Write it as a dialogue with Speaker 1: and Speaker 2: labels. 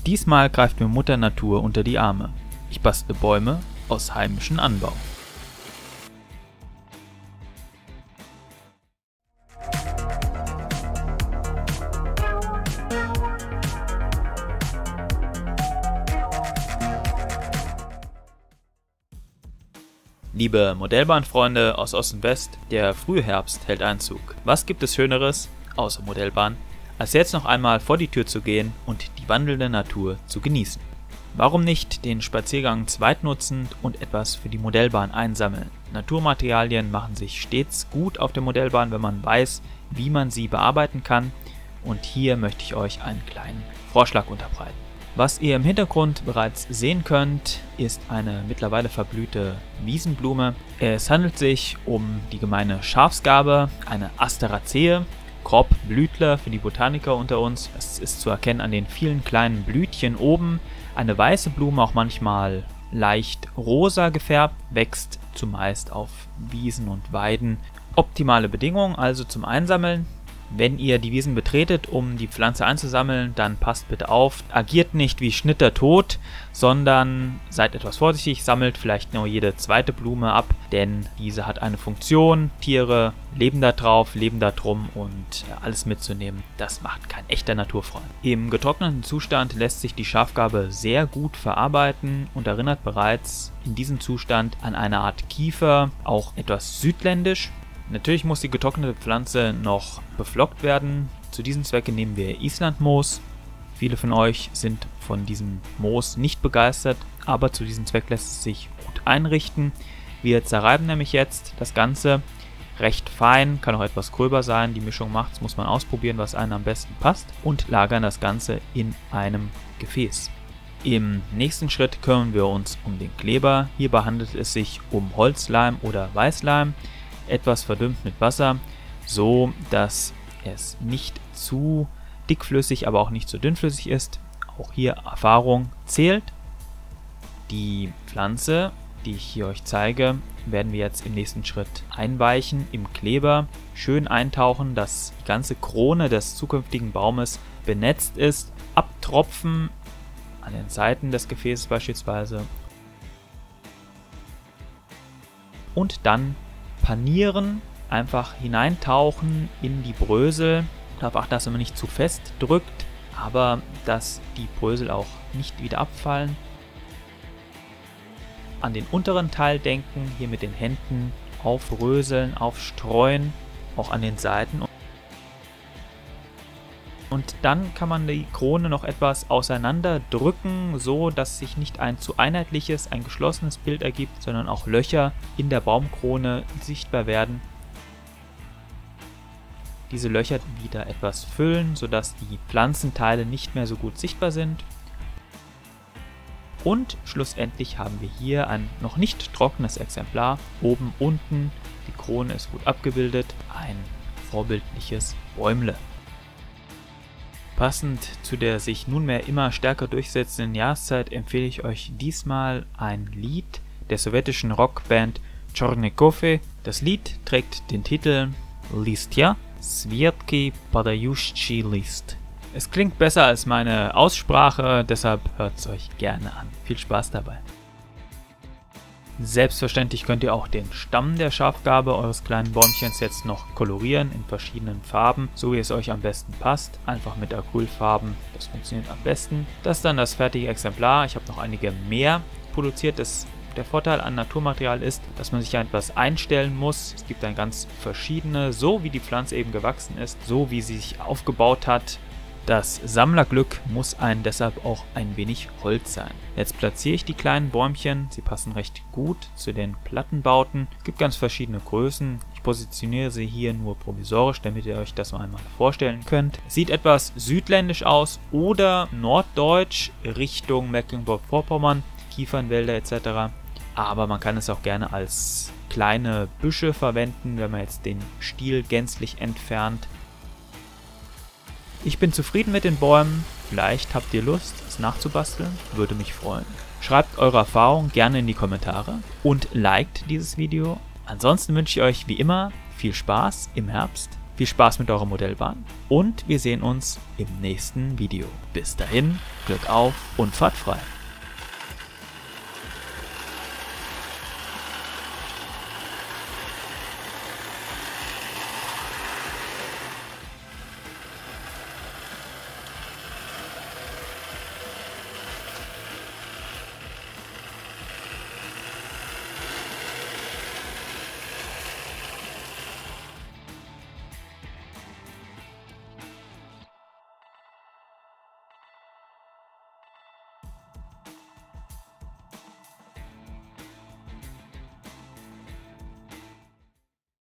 Speaker 1: Diesmal greift mir Mutter Natur unter die Arme. Ich bastle Bäume aus heimischem Anbau. Liebe Modellbahnfreunde aus Ost und West, der Frühherbst hält Einzug. Was gibt es Schöneres, außer Modellbahn, als jetzt noch einmal vor die Tür zu gehen und die wandelnde Natur zu genießen? Warum nicht den Spaziergang zweitnutzend und etwas für die Modellbahn einsammeln? Naturmaterialien machen sich stets gut auf der Modellbahn, wenn man weiß, wie man sie bearbeiten kann. Und hier möchte ich euch einen kleinen Vorschlag unterbreiten. Was ihr im Hintergrund bereits sehen könnt, ist eine mittlerweile verblühte Wiesenblume. Es handelt sich um die gemeine Schafsgarbe, eine Asteracee, Korbblütler für die Botaniker unter uns. Das ist zu erkennen an den vielen kleinen Blütchen oben. Eine weiße Blume, auch manchmal leicht rosa gefärbt, wächst zumeist auf Wiesen und Weiden. Optimale Bedingungen also zum Einsammeln. Wenn ihr die Wiesen betretet, um die Pflanze einzusammeln, dann passt bitte auf, agiert nicht wie Schnittertot, sondern seid etwas vorsichtig, sammelt vielleicht nur jede zweite Blume ab, denn diese hat eine Funktion. Tiere leben da drauf, leben da drum und alles mitzunehmen, das macht kein echter Naturfreund. Im getrockneten Zustand lässt sich die Schafgarbe sehr gut verarbeiten und erinnert bereits in diesem Zustand an eine Art Kiefer, auch etwas südländisch. Natürlich muss die getrocknete Pflanze noch beflockt werden. Zu diesem Zwecke nehmen wir Islandmoos. Viele von euch sind von diesem Moos nicht begeistert, aber zu diesem Zweck lässt es sich gut einrichten. Wir zerreiben nämlich jetzt das Ganze recht fein, kann auch etwas gröber sein. Die Mischung macht's, muss man ausprobieren, was einem am besten passt, und lagern das Ganze in einem Gefäß. Im nächsten Schritt kümmern wir uns um den Kleber. Hierbei handelt es sich um Holzleim oder Weißleim. Etwas verdünnt mit Wasser, so dass es nicht zu dickflüssig, aber auch nicht zu dünnflüssig ist. Auch hier Erfahrung zählt. Die Pflanze, die ich hier euch zeige, werden wir jetzt im nächsten Schritt einweichen im Kleber, schön eintauchen, dass die ganze Krone des zukünftigen Baumes benetzt ist, abtropfen an den Seiten des Gefäßes beispielsweise und dann panieren, einfach hineintauchen in die Brösel. Darauf achten, dass man nicht zu fest drückt, aber dass die Brösel auch nicht wieder abfallen. An den unteren Teil denken, hier mit den Händen aufröseln, aufstreuen, auch an den Seiten. Und dann kann man die Krone noch etwas auseinander drücken, so dass sich nicht ein zu einheitliches, ein geschlossenes Bild ergibt, sondern auch Löcher in der Baumkrone sichtbar werden. Diese Löcher wieder etwas füllen, sodass die Pflanzenteile nicht mehr so gut sichtbar sind. Und schlussendlich haben wir hier ein noch nicht trockenes Exemplar. Oben, unten, die Krone ist gut abgebildet, ein vorbildliches Bäumle. Passend zu der sich nunmehr immer stärker durchsetzenden Jahreszeit empfehle ich euch diesmal ein Lied der sowjetischen Rockband Chorny Kofe. Das Lied trägt den Titel Listya Svietky Padayushchi List. Es klingt besser als meine Aussprache, deshalb hört es euch gerne an. Viel Spaß dabei. Selbstverständlich könnt ihr auch den Stamm der Schafgarbe eures kleinen Bäumchens jetzt noch kolorieren in verschiedenen Farben, so wie es euch am besten passt. Einfach mit Acrylfarben, das funktioniert am besten. Das ist dann das fertige Exemplar. Ich habe noch einige mehr produziert. Der Vorteil an Naturmaterial ist, dass man sich etwas einstellen muss. Es gibt dann ganz verschiedene, so wie die Pflanze eben gewachsen ist, so wie sie sich aufgebaut hat. Das Sammlerglück muss einen deshalb auch ein wenig Holz sein. Jetzt platziere ich die kleinen Bäumchen. Sie passen recht gut zu den Plattenbauten. Es gibt ganz verschiedene Größen. Ich positioniere sie hier nur provisorisch, damit ihr euch das mal einmal vorstellen könnt. Sieht etwas südländisch aus oder norddeutsch Richtung Mecklenburg-Vorpommern, Kiefernwälder etc. Aber man kann es auch gerne als kleine Büsche verwenden, wenn man jetzt den Stiel gänzlich entfernt. Ich bin zufrieden mit den Bäumen, vielleicht habt ihr Lust, es nachzubasteln, würde mich freuen. Schreibt eure Erfahrungen gerne in die Kommentare und liked dieses Video. Ansonsten wünsche ich euch wie immer viel Spaß im Herbst viel Spaß mit eurer Modellbahn und wir sehen uns im nächsten Video. Bis dahin, Glück auf und fahrt frei!